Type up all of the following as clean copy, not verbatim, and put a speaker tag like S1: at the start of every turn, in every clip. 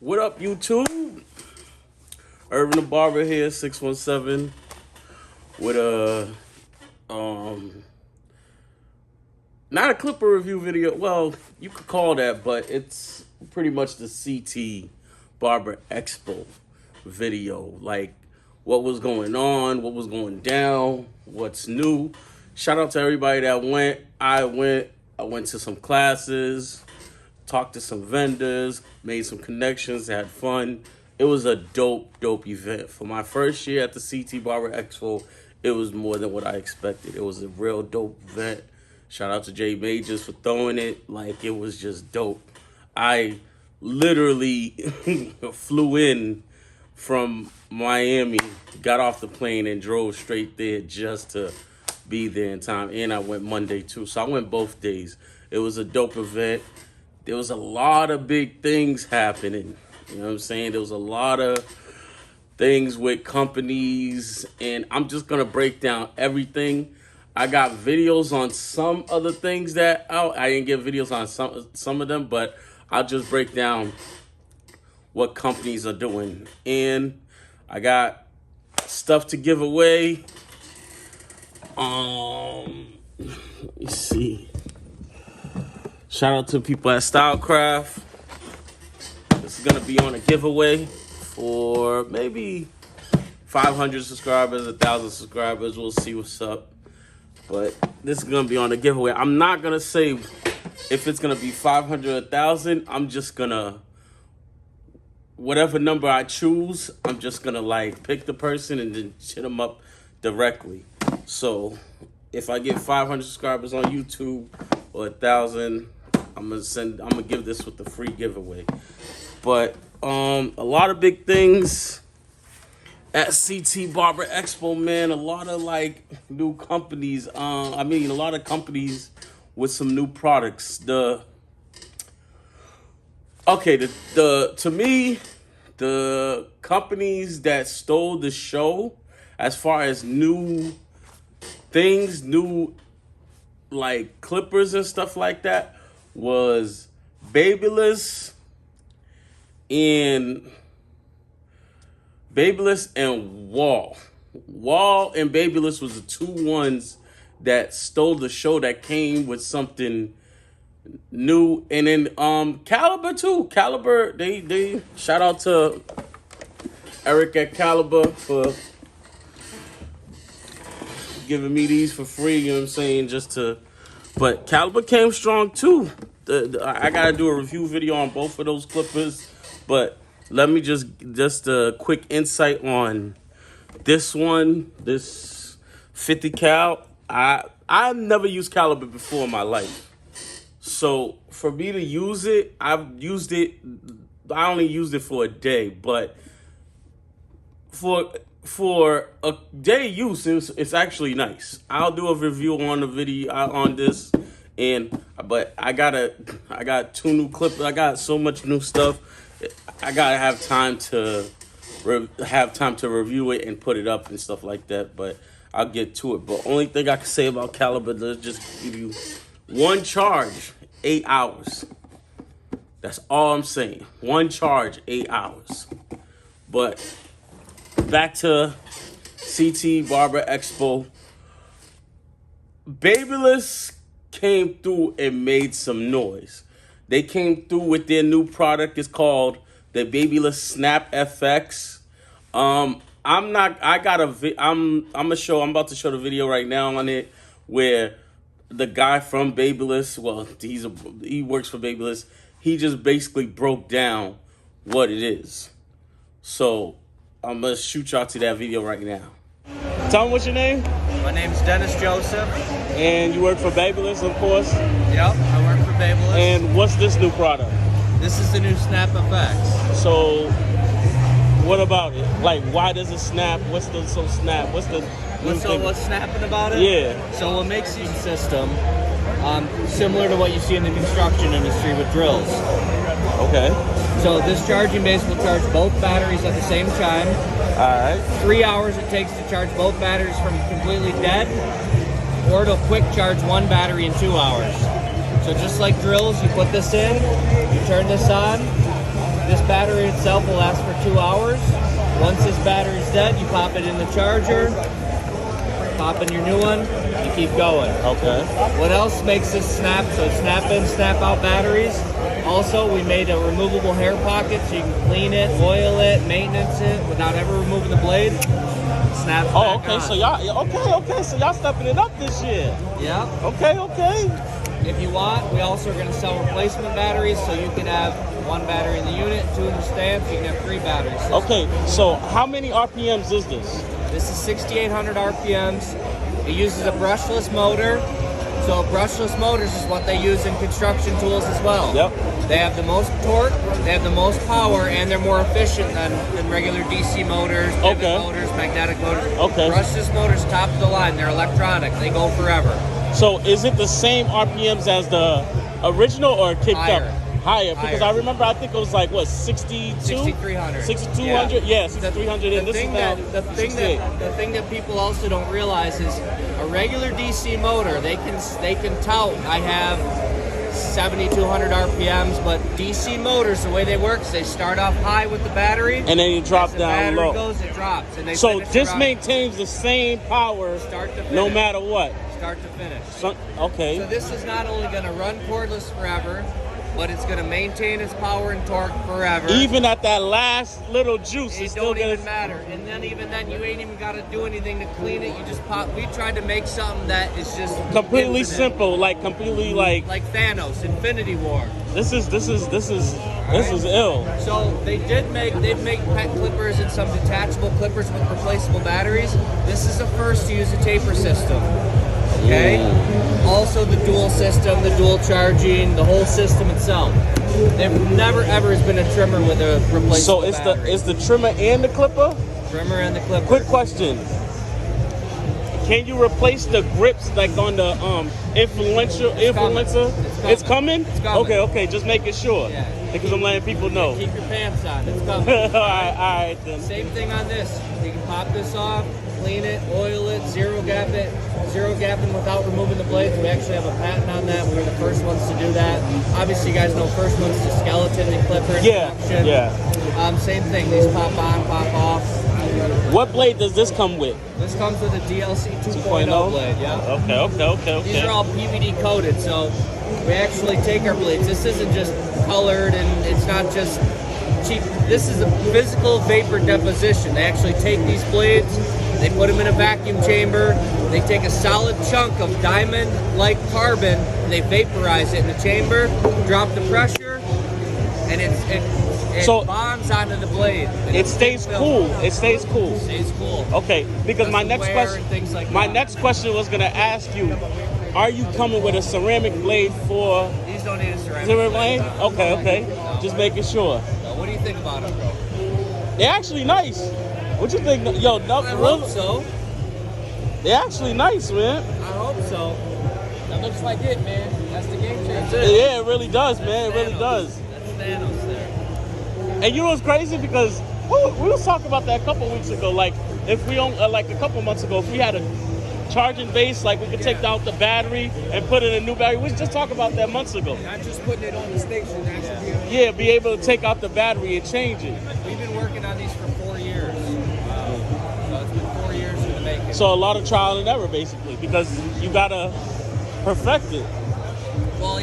S1: What up, YouTube? Irvin the Barber here, 617, with a not a Clipper review video. Well, you could call that, but it's pretty much the CT Barber Expo video. Like what was going on, what was going down, what's new. Shout out to everybody that went. I went to some classes, talked to some vendors, made some connections, had fun. It was a dope event. For my first year at the CT Barber Expo, it was more than what I expected. It was a real dope event. Shout out to Jay Majors for throwing it. Like, it was just dope. I literally flew in from Miami, got off the plane, and drove straight there just to be there in time. And I went Monday too, so I went both days. It was a dope event. There was a lot of big things happening. You know what I'm saying? There was a lot of things with companies, and I'm just gonna break down everything. I got videos on some other things that I didn't get videos on some of them, but I'll just break down what companies are doing. And I got stuff to give away. Let me see. Shout out to people at Stylecraft. This is gonna be on a giveaway for maybe 500 subscribers, 1,000 subscribers. We'll see what's up. But this is gonna be on a giveaway. I'm not gonna say if it's gonna be 500 or 1,000. I'm just gonna, whatever number I choose, I'm just gonna like pick the person and then hit them up directly. So if I get 500 subscribers on YouTube or 1,000, I'm gonna give this with the free giveaway. But a lot of big things at CT Barber Expo, man. A lot of like new companies. A lot of companies with some new products. To me, the companies that stole the show as far as new things, new like clippers and stuff like that, was Babyliss and Wall. Wall and Babyliss was the two ones that stole the show, that came with something new. And then Caliber too. Caliber, they shout out to Eric at Caliber for giving me these for free, you know what I'm saying, but Caliber came strong too. I gotta do a review video on both of those clippers, but let me just a quick insight on this one, this 50 cal. I've never used Caliber before in my life, so for me to use it, I only used it for a day, but for a day use, it's actually nice. I'll do a review on the video on this, but I got two new clips. I got so much new stuff. I gotta have time to review it and put it up and stuff like that. But I'll get to it. But only thing I can say about Caliber, let's just give you one charge, 8 hours. That's all I'm saying. One charge, 8 hours. But back to CT Barber Expo. Babyliss came through and made some noise. They came through with their new product. It's called the Babyliss Snap FX. I'm about to show the video right now on it, where the guy from Babyliss, well, he works for Babyliss. He just basically broke down what it is. So I'm gonna shoot y'all to that video right now. Tell me what's your name?
S2: My name's Dennis Joseph.
S1: And you work for Babyliss, of course?
S2: Yep, I work for Babyliss.
S1: And what's this new product?
S2: This is the new Snap FX.
S1: So, what about it? Like, why does it snap? What's snap? What's
S2: snapping about it?
S1: Yeah.
S2: So what makes the system similar to what you see in the construction industry with drills.
S1: Okay.
S2: So this charging base will charge both batteries at the same time.
S1: All right.
S2: 3 hours it takes to charge both batteries from completely dead, or it'll quick charge one battery in 2 hours. So just like drills, you put this in, you turn this on, This battery itself will last for 2 hours. Once this battery's dead, you pop it in the charger, pop in your new one, you keep going.
S1: Okay.
S2: What else makes this snap? So snap in, snap out batteries. Also, we made a removable hair pocket so you can clean it, oil it, maintenance it without ever removing the blade. Snap.
S1: Oh, okay. So y'all, so y'all stepping it up this year.
S2: Yeah.
S1: Okay.
S2: If you want, we also are going to sell replacement batteries, so you can have 1 battery in the unit, 2 in the stand, so you can have 3 batteries.
S1: Okay. So how many RPMs is this?
S2: This is 6,800 RPMs. It uses a brushless motor. So brushless motors is what they use in construction tools as well.
S1: Yep.
S2: They have the most torque, they have the most power, and they're more efficient than regular DC motors, pivot motors, magnetic motors.
S1: Okay.
S2: Brushless motors, top of the line. They're electronic. They go forever.
S1: So is it the same RPMs as the original or kicked
S2: Higher.
S1: up? Higher, because I remember I think it was like what 62?
S2: 6,300.
S1: 6,200? Yeah, 6,300. And this is now
S2: the thing that people also don't realize is a regular DC motor. They can tout I have 7,200 RPMs, but DC motors, the way they work is they start off high with the battery,
S1: and then you drop down low.
S2: As the battery goes, it drops. And
S1: so this maintains the same power
S2: start to finish.
S1: No matter what.
S2: Start to finish.
S1: So
S2: this is not only going to run cordless forever, but it's going to maintain its power and torque forever.
S1: Even at that last little juice,
S2: it don't even matter. And then even then, you ain't even got to do anything to clean it. You just pop. We tried to make something that is just
S1: completely
S2: infinite.
S1: Simple, like completely like
S2: Thanos, Infinity War.
S1: This is ill.
S2: So they've made pet clippers and some detachable clippers with replaceable batteries. This is the first to use a taper system. Okay. Also the dual system, the dual charging, the whole system itself. There never ever has been a trimmer with a replaceable
S1: So it's
S2: battery.
S1: the trimmer and the clipper?
S2: Trimmer and the clipper.
S1: Quick question. Can you replace the grips like on the influencer? It's coming?
S2: It's coming.
S1: Okay, just making sure.
S2: Yeah.
S1: Because I'm letting people know.
S2: Keep your pants on. It's coming.
S1: all right then.
S2: Same thing on this. You can pop this off, clean it, oil it, zero gapping without removing the blades. We actually have a patent on that. We were the first ones to do that. Obviously, you guys know first ones to skeleton and clipper.
S1: Yeah.
S2: Same thing. These pop on, pop off.
S1: What blade does this come with?
S2: This comes with a DLC 2.0 blade. Yeah.
S1: Okay.
S2: These are all PVD coated, so we actually take our blades. This isn't just colored and it's not just cheap. This is a physical vapor deposition. They actually take these blades, they put them in a vacuum chamber, they take a solid chunk of diamond-like carbon, and they vaporize it in the chamber, drop the pressure, and it bonds onto the blade.
S1: It stays cool. It stays cool.
S2: It stays cool.
S1: Okay, because my next
S2: next
S1: question was gonna ask you, are you coming with a ceramic blade for?
S2: These don't need a ceramic
S1: blade. Okay.
S2: No.
S1: Just making sure.
S2: No, what do you think about them, bro?
S1: They're actually nice. What you think? Yo,
S2: I hope so.
S1: They're actually nice, man.
S2: I hope so. That looks like it, man. That's the game changer.
S1: Yeah, it really does, man. It really does.
S2: That's Thanos there.
S1: And you know what's crazy? Because we was talking about that a couple weeks ago. Like, if we don't, like a couple months ago, if we had a charging base, like we could take out the battery and put in a new battery. We was just talking about that months ago.
S3: Not just putting it on the station, actually.
S1: Yeah, be able to take out the battery and change it.
S2: We've been working on these for 4 years. So it's been 4 years in the making.
S1: So a lot of trial and error, basically, because you gotta perfect it.
S2: Well,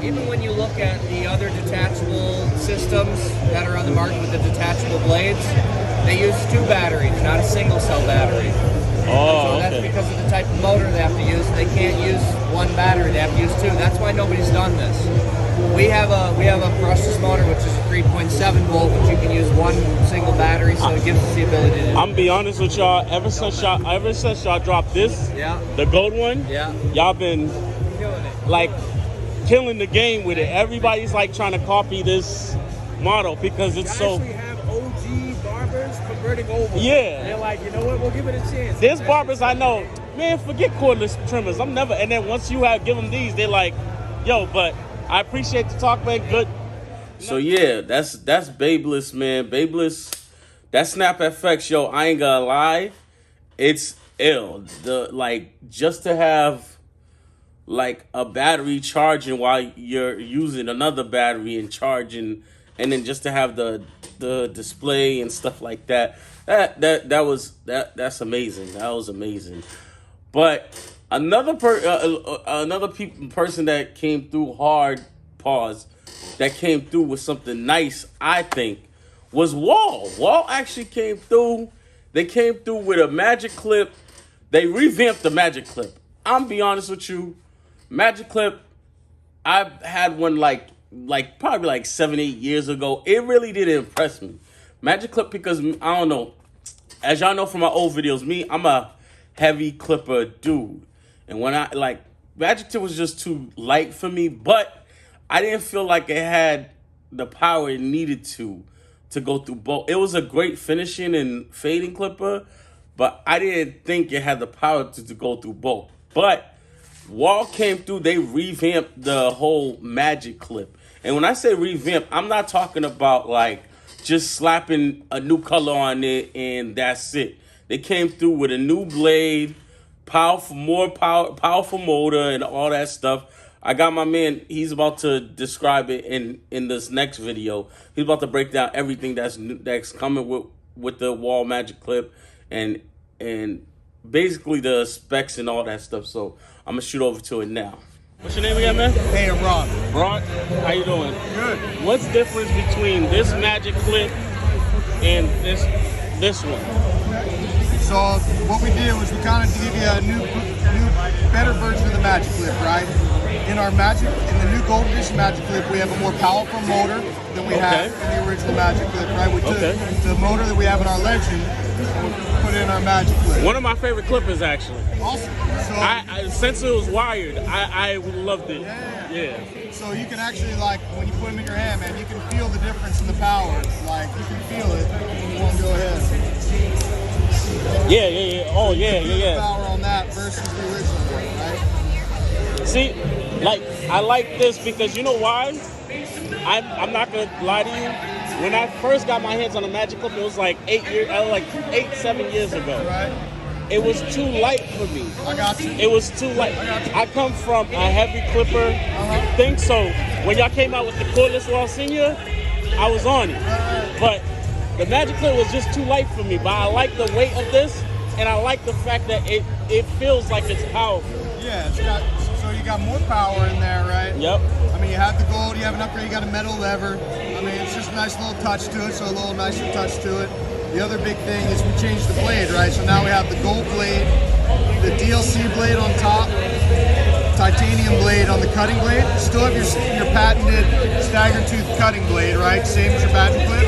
S2: even when you look at the other detachable systems that are on the market with the detachable blades, they use 2 batteries, not a single cell battery.
S1: Oh,
S2: so that's because of the type of motor they have to use. They can't use 1 battery; they have to use 2. That's why nobody's done this. We have a brushless motor, which is a 3.7 volt, which you can use 1 single battery, so it gives us the ability to do.
S1: I'm be honest with y'all. Ever since y'all dropped this, the gold one, y'all been
S2: killing it.
S1: Like killing the game with it. Everybody's like trying to copy this model because it's so.
S3: Actually have OG barbers converting over.
S1: Yeah.
S3: They're like, you know what? We'll give it a chance.
S1: There's barbers I know, man, forget cordless trimmers. I'm never. And then once you give them these, they're like, yo, but I appreciate the talk, man. Good. So yeah, that's Babeless, man. Babeless, that Snap FX, yo, I ain't gonna lie, it's ill. Just to have like a battery charging while you're using another battery and charging, and then just to have the display and stuff like that. That's amazing. That was amazing. But another person that came through hard, pause, that came through with something nice, I think, was Wall. Wall actually came through. They came through with a magic clip. They revamped the magic clip. I'm be honest with you, magic clip, I've had one like probably like 7-8 years ago. It really didn't impress me. Magic clip, because I don't know. As y'all know from my old videos, I'm a heavy clipper dude. And when I like magic tip was just too light for me, but I didn't feel like it had the power it needed to go through both. It was a great finishing and fading clipper, but I didn't think it had the power to go through both. But Wall came through, they revamped the whole magic clip. And when I say revamp, I'm not talking about like just slapping a new color on it and that's it. They came through with a new blade, powerful motor and all that stuff. I got my man, he's about to describe it in this next video. He's about to break down everything that's coming with the Wall magic clip and basically the specs and all that stuff. So I'm gonna shoot over to it now. What's your name again, man?
S4: Hey, I'm Rob.
S1: Brock, how you doing?
S4: Good.
S1: What's the difference between this magic clip and this one?
S4: So what we did was we kind of give you a new, better version of the magic clip, right? In the new Gold Edition magic clip, we have a more powerful motor than we have in the original magic clip, right? We took the motor that we have in our Legend and we put it in our magic clip.
S1: One of my favorite clippers, actually.
S4: Awesome. So
S1: since it was wired, I loved it. Yeah.
S4: So you can actually, like, when you put them in your hand, man, you can feel the difference in the power. Like, you can feel it. You won't go ahead.
S1: Yeah. Oh, yeah.
S4: Power on that versus the original one, right?
S1: See, like, I like this because you know why? I'm not gonna lie to you. When I first got my hands on a magic clip, it was like 7 years ago.
S4: Right.
S1: It was too light for me.
S4: I got you.
S1: It was too light. I come from a heavy clipper thing, so when y'all came out with the cordless Wall Senior, I was on it. But the magic clip was just too light for me. But I like the weight of this, and I like the fact that it feels like it's powerful.
S4: Yeah, so you got more power in there, right?
S1: Yep.
S4: I mean, you have the gold, you have an upgrade, you got a metal lever. I mean, it's just a nice little touch to it, so a little nicer touch to it. The other big thing is we changed the blade, right? So now we have the gold blade, the DLC blade on top, titanium blade on the cutting blade. Still have your patented stagger tooth cutting blade, right? Same as your magic clip.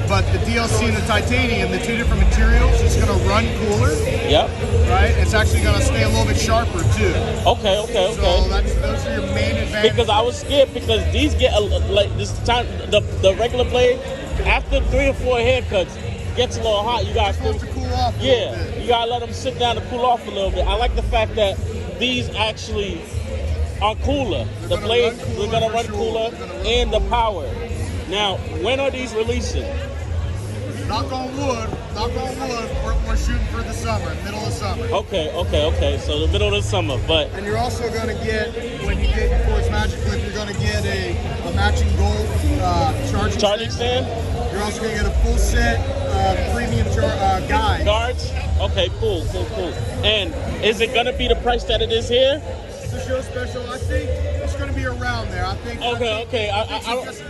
S4: But the DLC and the titanium, the two different materials, it's going to run cooler.
S1: Yep.
S4: Right? It's actually going to stay a little bit sharper too.
S1: Okay.
S4: So those are your main advantages.
S1: Because I was scared because these get like this time the regular blade after 3 or 4 haircuts gets a little hot. You guys
S4: supposed to cool off.
S1: You gotta let them sit down to cool off a little bit. I like the fact that these actually are cooler. The blades are gonna run cooler and the power. Now, when are these releasing?
S4: Knock on wood, we're shooting for the summer, middle of summer.
S1: Okay. So the middle of the summer, but...
S4: And you're also going to get, when you get your Force Magic Clip, you're going to get a matching gold charging stand. You're also going to get a full set premium guide.
S1: Guards? Okay, cool. And is it going to be the price that it is here?
S4: It's a show special. I think it's going to be around there.
S1: Okay.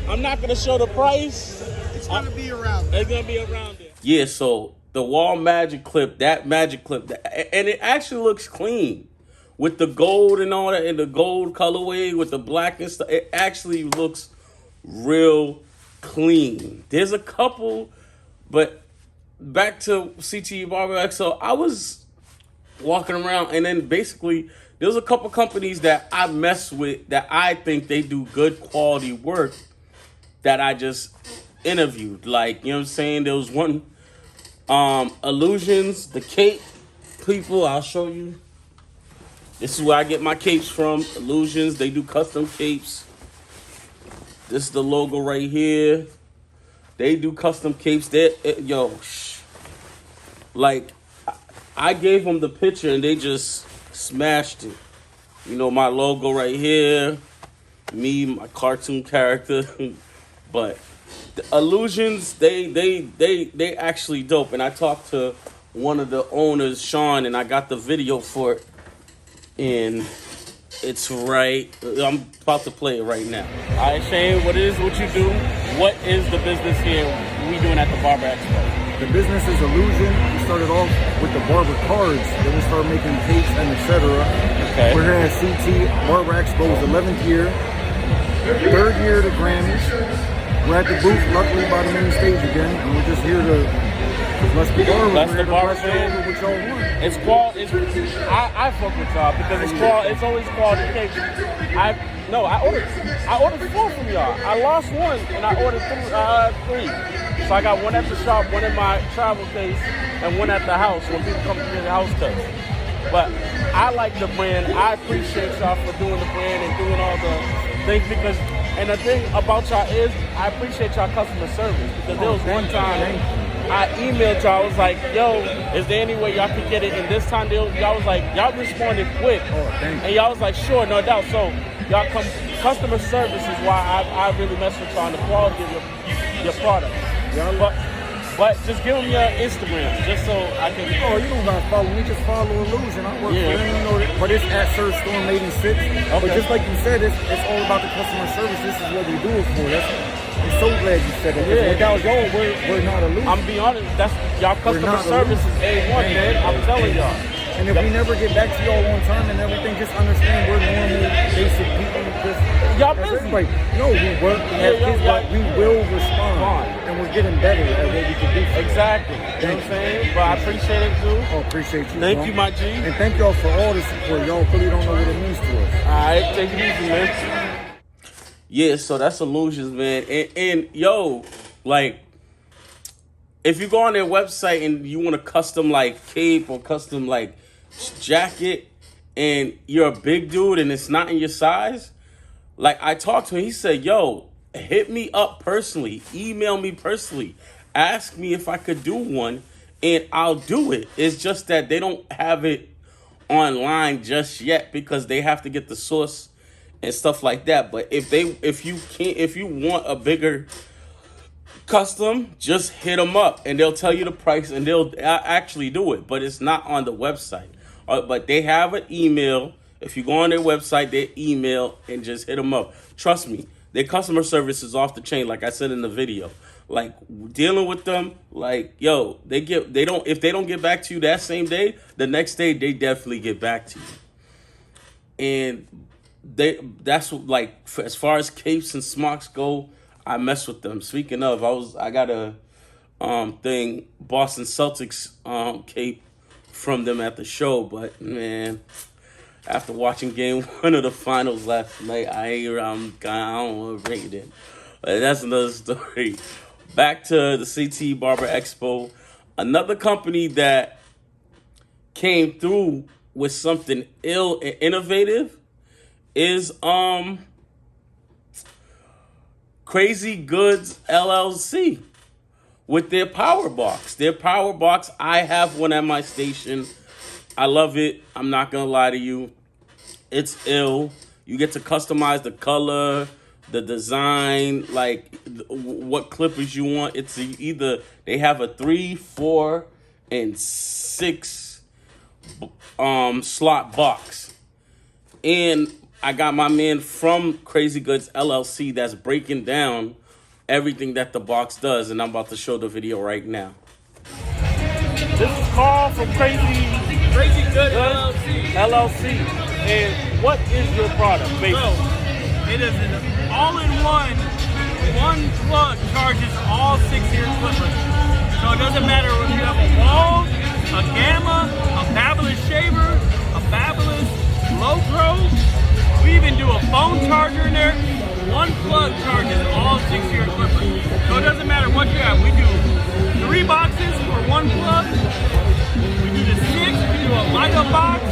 S1: I'm not going to show the price.
S4: It's going to be around there.
S1: It's going to be around there. Yeah, so the Wall magic clip, and it actually looks clean. With the gold and all that, and the gold colorway with the black and stuff, it actually looks real clean. There's a couple, but back to CTE Barber Expo, I was walking around, and then basically there's a couple companies that I mess with that I think they do good quality work that I just interviewed. Like, you know what I'm saying? There was one, Illusions, the cape people, I'll show you. This is where I get my capes from, Illusions. They do custom capes. This is the logo right here. They do custom capes. Like, I gave them the picture and they just smashed it. You know, my logo right here, me, my cartoon character. But the illusions, they actually dope. And I talked to one of the owners, Sean, and I got the video for it. And it's right. I'm about to play it right now. All right, Shane, what is what you do? What is the business here we doing at the Barber Expo?
S5: The business is Illusion. We started off with the barber cards, then we started making capes and etc.
S1: Okay.
S5: We're here at CT Barber Expo's 11th year, 3rd year of the Grammys. We're at the booth, luckily by the main stage again, and we're just here to bless the barber.
S1: Bless the barber
S5: What y'all want.
S1: It's called. I fuck with y'all because it's called. It's always called the cake. I ordered 4 from y'all. I lost 1 and I ordered 3. So I got 1 at the shop, 1 in my travel case, and 1 at the house when people come to get the house cuts. But I like the brand. I appreciate y'all for doing the brand and doing all the things because. And the thing about y'all is, I appreciate y'all customer service because there was one time I emailed y'all. I was like, "Yo, is there any way y'all could get it?" And this time, y'all was like, y'all responded quick, and y'all was like, "Sure, no doubt." So y'all customer service is why I really mess with y'all on the quality of your product. But just give them your Instagram, just so I can.
S5: Oh, you don't gotta follow me, just follow Illusion. I work for them, you know. But it's at Sir Storm 86. Okay. But just like you said, it's all about the customer service. This is what we do it for. I'm so glad you said that. Yeah. Without y'all, we're not Illusion.
S1: I'm be honest, that's y'all customer service is A1, man. I'm telling y'all.
S5: And if we never get back to y'all on time and everything, just understand we're normal, basic people.
S1: Y'all busy.
S5: No, we work, we have kids, but we will respond. And we're getting better at what we can do.
S1: Exactly. You know what I'm saying? But I appreciate it, too.
S5: Oh, appreciate you.
S1: Thank you, my G.
S5: And thank y'all for all the support. Y'all really don't know what it means to us.
S1: All right, take it easy, man. Yeah, so that's Illusions, man. And yo, like, if you go on their website and you want a custom, like, cape or custom, like, jacket, and you're a big dude and it's not in your size, like, I talked to him, he said, yo, hit me up personally, email me personally, ask me if I could do one, and I'll do it. It's just that they don't have it online just yet because they have to get the source and stuff like that. But if you want a bigger custom, just hit them up and they'll tell you the price and they'll actually do it. But it's not on the website. But they have an email. If you go on their website, their email, and just hit them up. Trust me, their customer service is off the chain. Like I said in the video, like dealing with them, like yo, if they don't get back to you that same day, the next day they definitely get back to you. And that's like as far as capes and smocks go, I mess with them. Speaking of, I got a thing Boston Celtics cape from them at the show, but man, after watching game 1 of the finals last night, I don't want to bring it in. But that's another story. Back to the CT Barber Expo. Another company that came through with something innovative is Crazy Goods LLC with their power box. Their power box, I have one at my station. I love it. I'm not gonna lie to you. It's ill. You get to customize the color, the design, like what clippers you want. It's either they have a 3, 4, and 6 slot box. And I got my man from Crazy Goods LLC that's breaking down everything that the box does, and I'm about to show the video right now. This is Carl from Crazy Goods LLC. And what is your product, basically?
S6: So, it is an all-in-one. One plug charges all 6-ear clippers. So it doesn't matter if you have a Wall, a Gamma, a Fabulous Shaver, a Fabulous Low Growth. We even do a phone charger in there. One plug charges all 6-ear clippers. So it doesn't matter what you have. We do 3 boxes for 1 plug. We do the 6. We do a light-up box.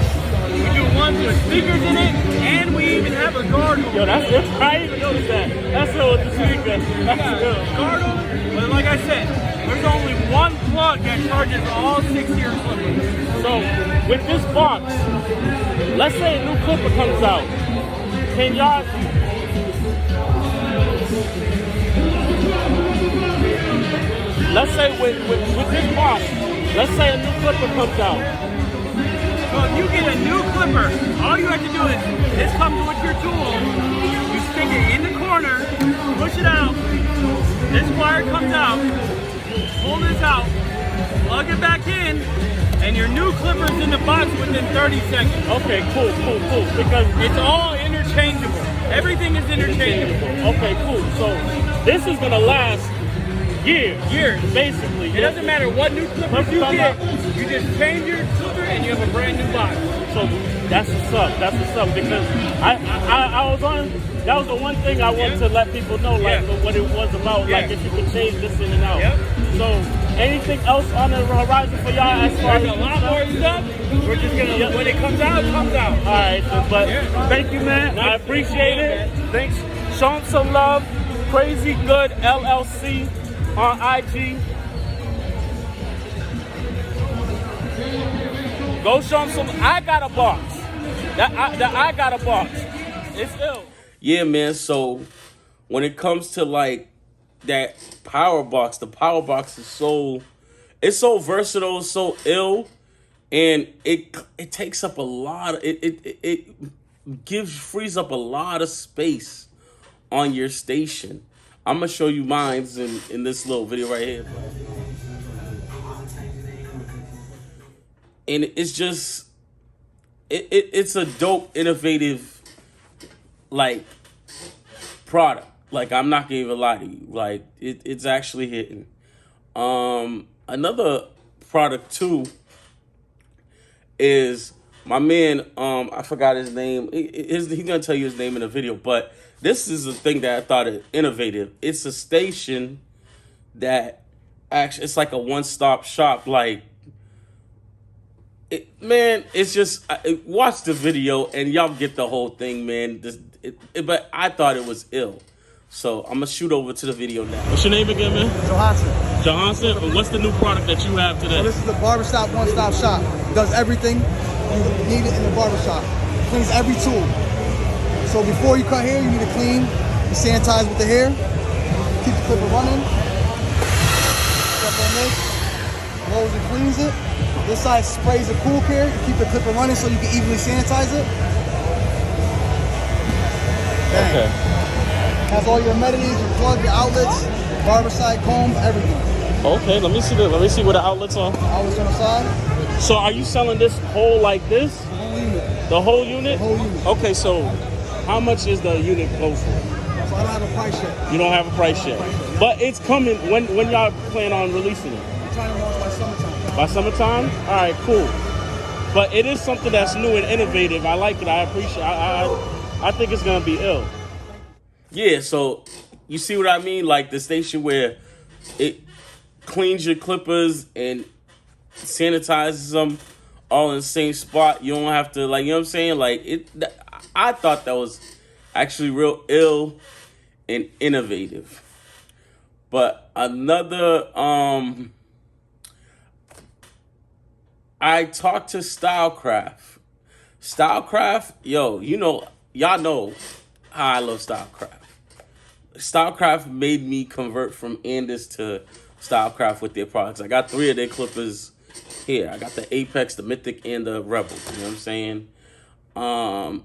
S6: We do 1 to put speakers in it, and we even have a guard holder.
S7: Yo, that's it. I didn't even notice that. That's it with the speaker. That's it.
S6: Guard holder, but like I said, there's only one plug that charges all 6-year clippers.
S7: So with this box, let's say a new clipper comes out. Can y'all? Let's say with this box, let's say a new clipper comes out.
S6: So if you get a new clipper, all you have to do is, this comes with your tool, you stick it in the corner, push it out, this wire comes out, pull this out, plug it back in, and your new clipper's in the box within 30 seconds.
S7: Okay, cool. Because
S6: It's all interchangeable. Everything is interchangeable.
S7: okay, cool. So this is gonna last years, basically.
S6: It doesn't matter what new clippers you get, you just change your clipper and you have a brand new box.
S7: So that's what's up. Because I was on. That was the one thing I wanted to let people know, like what it was about. Like if you could change this in and out.
S6: Yep.
S7: So anything else on the horizon for y'all as far as
S6: There's a lot more stuff. We're just gonna, when it comes out, it comes out.
S7: All right, but thank you, man. I appreciate it. Thanks. Show 'em some love. Crazy Good LLC on IG. Go show 'em some. I got a box. I got a box. It's ill.
S1: Yeah, man. So when it comes to like that power box, the power box is so versatile, so ill, and it takes up a lot. It frees up a lot of space on your station. I'm gonna show you mine's in this little video right here, and it's just it's a dope, innovative like product. Like I'm not gonna even lie to you. Like it's actually hitting. Another product too is my man. I forgot his name. He's gonna tell you his name in a video. But this is a thing that I thought is innovative. It's a station that actually it's like a one-stop shop. Like man, it's just watch the video and y'all get the whole thing, man. But I thought it was ill. So I'm gonna shoot over to the video now.
S7: What's your name again, man?
S5: Johansson.
S7: Johansson. What's the new product that you have today?
S5: So this is the barbershop one-stop shop. It does everything you need it in the barbershop. Cleans every tool. So before you cut hair, you need to clean and sanitize with the hair. Keep the clipper running. Step on this. Blows and cleans it. This side sprays the cool care. Keep the clipper running so you can evenly sanitize it. Bang.
S7: Okay.
S5: Has all your amenities, your plug, your outlets, barber side comb, everything.
S7: Okay. Let me see where the outlets are.
S5: Outlets on the side.
S7: So are you selling this whole like this?
S5: The whole unit.
S7: The whole unit?
S5: The whole unit.
S7: Okay. So how much is the unit go for?
S5: So I don't have a price yet.
S7: You don't have a price yet, but it's coming. When y'all plan on releasing it?
S5: I'm trying to launch by summertime.
S7: By summertime? All right, cool. But it is something that's new and innovative. I like it. I appreciate. I think it's gonna be ill.
S1: Yeah, so you see what I mean? Like the station where it cleans your clippers and sanitizes them all in the same spot. You don't have to, like, you know what I'm saying? Like I thought that was actually real ill and innovative. But another, I talked to Stylecraft. Stylecraft, yo, y'all know how I love Stylecraft. Stylecraft made me convert from Andis to Stylecraft with their products. I got 3 of their clippers here. I got the Apex, the Mythic, and the Rebel. You know what I'm saying? And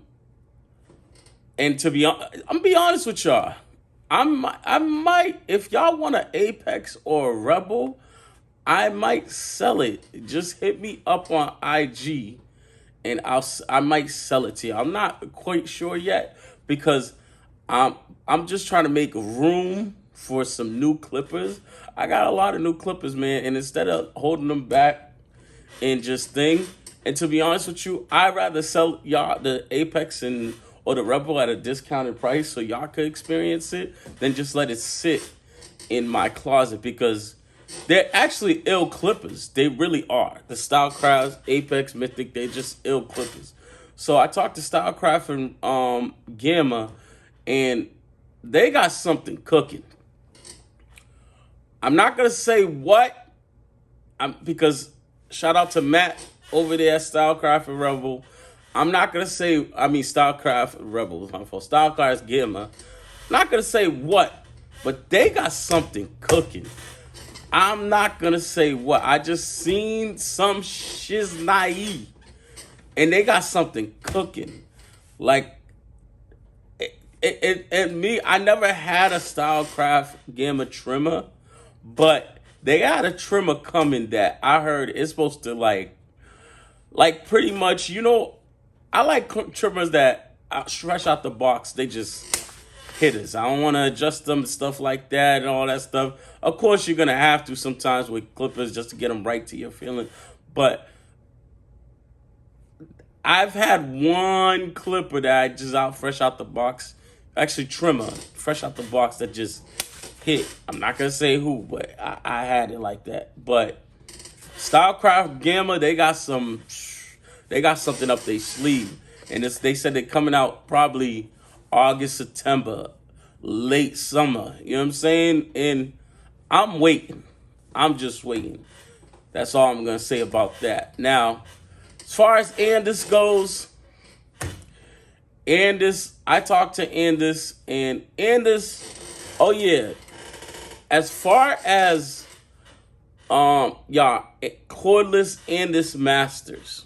S1: I'm gonna be honest with y'all. I might, if y'all want an Apex or a Rebel, I might sell it. Just hit me up on IG, and I might sell it to you. I'm not quite sure yet because I'm just trying to make room for some new clippers. I got a lot of new clippers, man, and instead of holding them back and just and to be honest with you, I'd rather sell y'all the Apex or the Rebel at a discounted price so y'all could experience it than just let it sit in my closet because they're actually ill clippers. They really are. The Stylecraft, Apex, Mythic, they're just ill clippers. So I talked to Stylecraft and Gamma, and they got something cooking. I'm not gonna say what, because shout out to Matt over there at Stylecraft and Rebel. I'm not gonna say, Stylecraft Rebel, my fault. Stylecraft Gamma. Not gonna say what, but they got something cooking. I'm not gonna say what. I just seen some shiz naive, and they got something cooking. Like me, I never had a Stylecraft Gamma trimmer, but they got a trimmer coming that I heard is supposed to like pretty much, I like trimmers that fresh out the box. They just hitters. I don't want to adjust them and stuff like that and all that stuff. Of course, you're going to have to sometimes with clippers just to get them right to your feeling. But I've had one clipper that I just fresh out the box, actually trimmer, fresh out the box that just hit. I'm not going to say who, but I had it like that. But Stylecraft Gamma, they got something up their sleeve. And they said they're coming out probably August, September, late summer. You know what I'm saying? And I'm waiting. I'm just waiting. That's all I'm going to say about that. Now, as far as Andis goes, I talked to Andis, and oh yeah, as far as cordless Andis masters,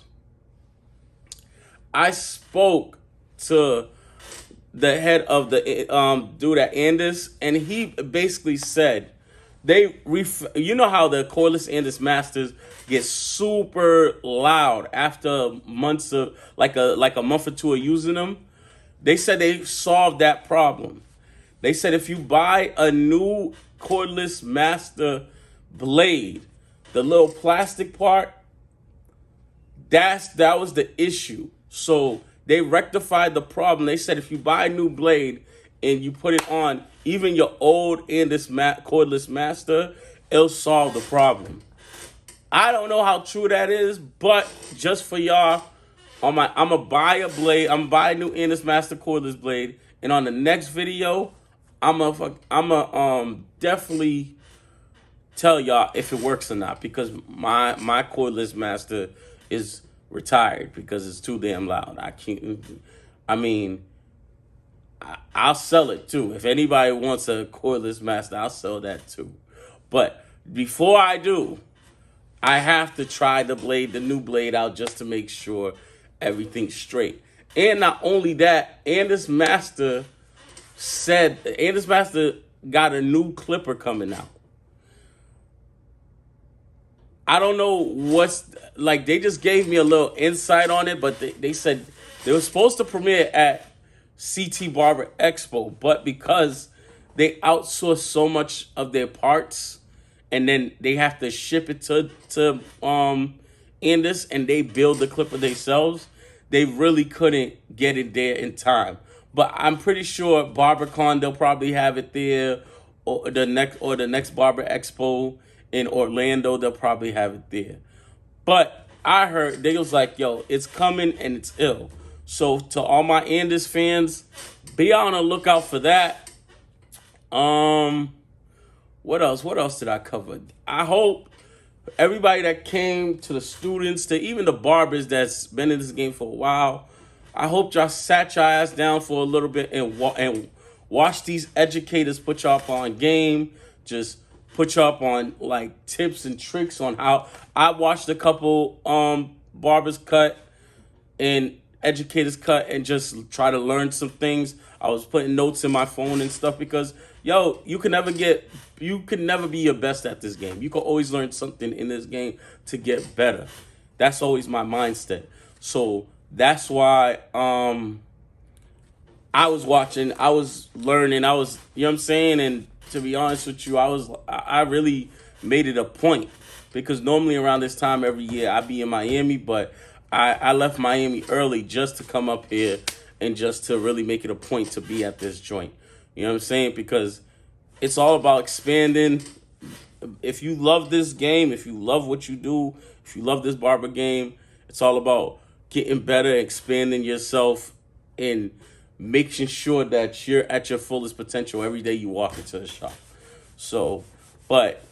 S1: I spoke to the head of the dude at Andis, and he basically said you know how the cordless Andis masters get super loud after months of like a month or two of using them. They said they solved that problem. They said if you buy a new cordless master blade, the little plastic part, that was the issue. So they rectified the problem. They said if you buy a new blade and you put it on even your old cordless master, it'll solve the problem. I don't know how true that is, but just for y'all, I'm gonna buy a blade. I'm gonna buy a new Andis Master cordless blade, and on the next video, I'm gonna definitely tell y'all if it works or not, because my cordless master is retired because it's too damn loud. I'll sell it too. If anybody wants a cordless master, I'll sell that too. But before I do, I have to try the new blade out just to make sure everything's straight. And not only that, Andis Master got a new clipper coming out. I don't know they just gave me a little insight on it, but they said they were supposed to premiere at CT Barber Expo, but because they outsource so much of their parts, and then they have to ship it to Andis, and they build the clipper themselves, they really couldn't get it there in time. But I'm pretty sure BarberCon, they'll probably have it there, or the next Barber Expo in Orlando, they'll probably have it there. But I heard they was like, yo, it's coming and it's ill. So to all my Andis fans, be on the lookout for that. What else did I cover? I hope everybody that came, to the students, to even the barbers that's been in this game for a while, I hope y'all sat your ass down for a little bit and watch these educators put y'all up on game. Just put you up on like tips and tricks on how I watched a couple barbers cut and educators cut and just try to learn some things. I was putting notes in my phone and stuff because you can never be your best at this game. You can always learn something in this game to get better. That's always my mindset. So that's why I was watching, I was learning, you know what I'm saying? And to be honest with you, I really made it a point, because normally around this time every year I'd be in Miami, but I left Miami early just to come up here and just to really make it a point to be at this joint. You know what I'm saying? Because it's all about expanding. If you love this game, if you love what you do, if you love this barber game, it's all about getting better, expanding yourself, and making sure that you're at your fullest potential every day you walk into the shop. So, but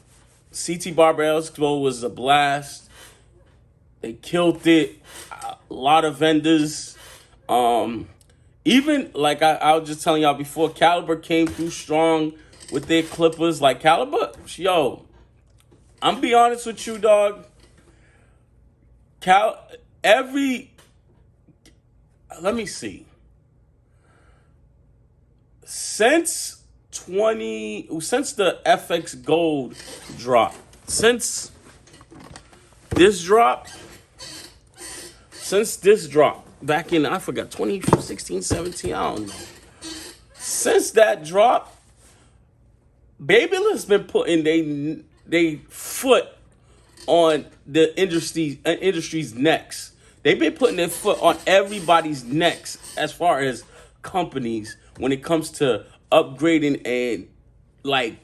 S1: CT Barber Expo was a blast. They killed it. A lot of vendors. Even like I was just telling y'all before, Caliber came through strong with their clippers. Like Caliber, yo, I'm be honest with you, dog. Let me see. Since the FX Gold drop, since this drop back in, I forgot, 2016, 17, I don't know. Since that drop, Babylon's been putting they foot on the industry's necks. They've been putting their foot on everybody's necks as far as companies when it comes to upgrading and like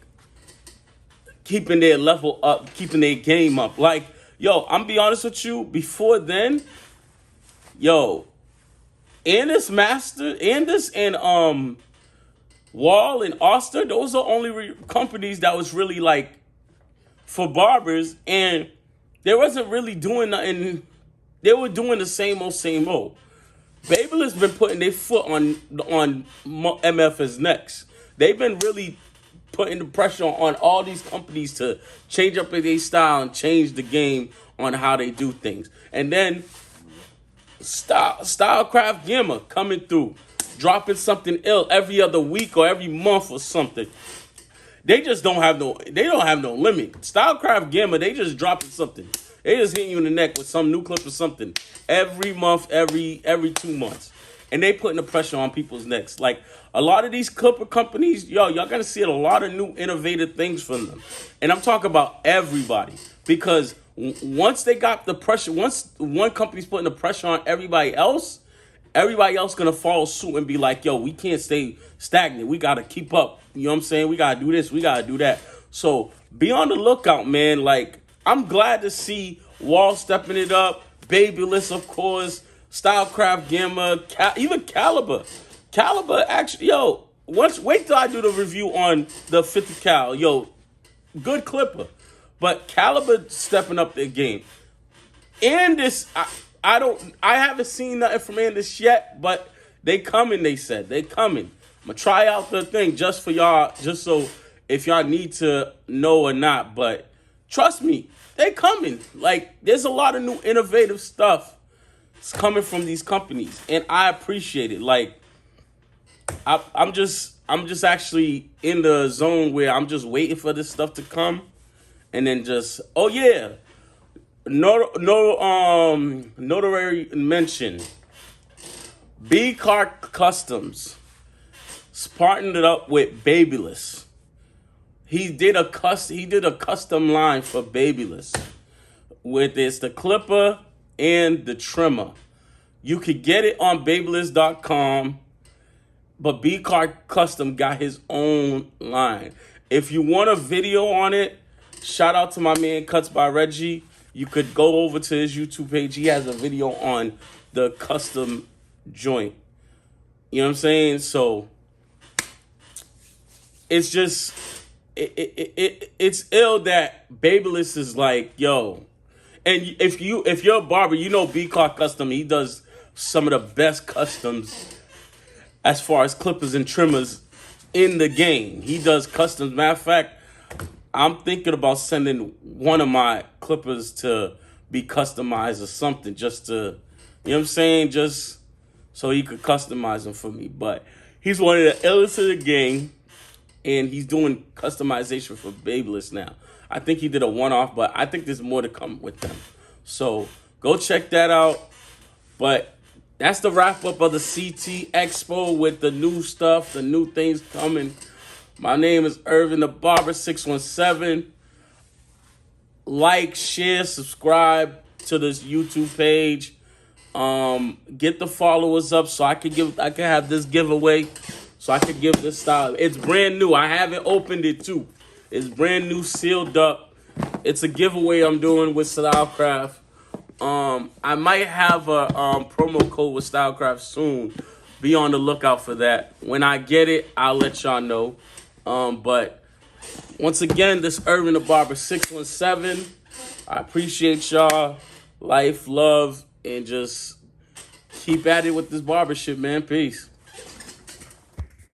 S1: keeping their level up, keeping their game up. Like, yo, I'm be honest with you, before then, yo, Andis and Wall and Oster, those are only companies that was really like for barbers, and they wasn't really doing nothing. They were doing the same old. Babel has been putting their foot on MF's necks. They've been really putting the pressure on all these companies to change up their style and change the game on how they do things. And then Stylecraft Gamma coming through, dropping something ill every other week or every month or something. They don't have no limit. Stylecraft Gamma, they just dropping something. They just hitting you in the neck with some new clip or something every month, every 2 months. And they putting the pressure on people's necks. Like, a lot of these clipper companies, y'all gonna see a lot of new innovative things from them. And I'm talking about everybody. Because once they got the pressure, once one company's putting the pressure on everybody else gonna follow suit and be like, yo, we can't stay stagnant. We gotta keep up. You know what I'm saying? We gotta do this, we gotta do that. So be on the lookout, man. Like, I'm glad to see Wall stepping it up, Babyless, of course, Stylecraft Gamma, even Caliber. Caliber actually, yo, wait till I do the review on the 50 cal. Yo, good clipper. But Caliber stepping up their game. And this, I haven't seen nothing from Andis yet, but they coming, they said. They coming. I'm gonna try out the thing just for y'all, just so if y'all need to know or not, but trust me, they coming. Like, there's a lot of new innovative stuff coming from these companies, and I appreciate it. Like, I'm just actually in the zone where I'm just waiting for this stuff to come, and then just, oh yeah, notary mention, B-Car Customs partnered it up with Babyless. He did a custom line for Babyless with the clipper and the trimmer. You could get it on Babyless.com, but B-Car Custom got his own line. If you want a video on it, shout out to my man Cuts by Reggie. You could go over to his YouTube page. He has a video on the custom joint. You know what I'm saying? So it's just it's ill that Babyless is like, yo. And if you're a barber, you know B-Car Custom, he does some of the best customs as far as clippers and trimmers in the game. He does customs. Matter of fact, I'm thinking about sending one of my clippers to be customized or something, just to, you know what I'm saying, just so he could customize them for me. But he's one of the illest of the game, and he's doing customization for Babyless now. I think he did a one-off, but I think there's more to come with them. So go check that out. But that's the wrap-up of the CT Expo with the new stuff, the new things coming. My name is Irvin the Barber 617. Like, share, subscribe to this YouTube page. Get the followers up so I can have this giveaway. So I could give this style. It's brand new. I haven't opened it too. It's brand new, sealed up. It's a giveaway I'm doing with Stylecraft. I might have a promo code with Stylecraft soon. Be on the lookout for that. When I get it, I'll let y'all know. But once again, this Irvin the Barber 617. I appreciate y'all. Life, love, and just keep at it with this barber shit, man. Peace.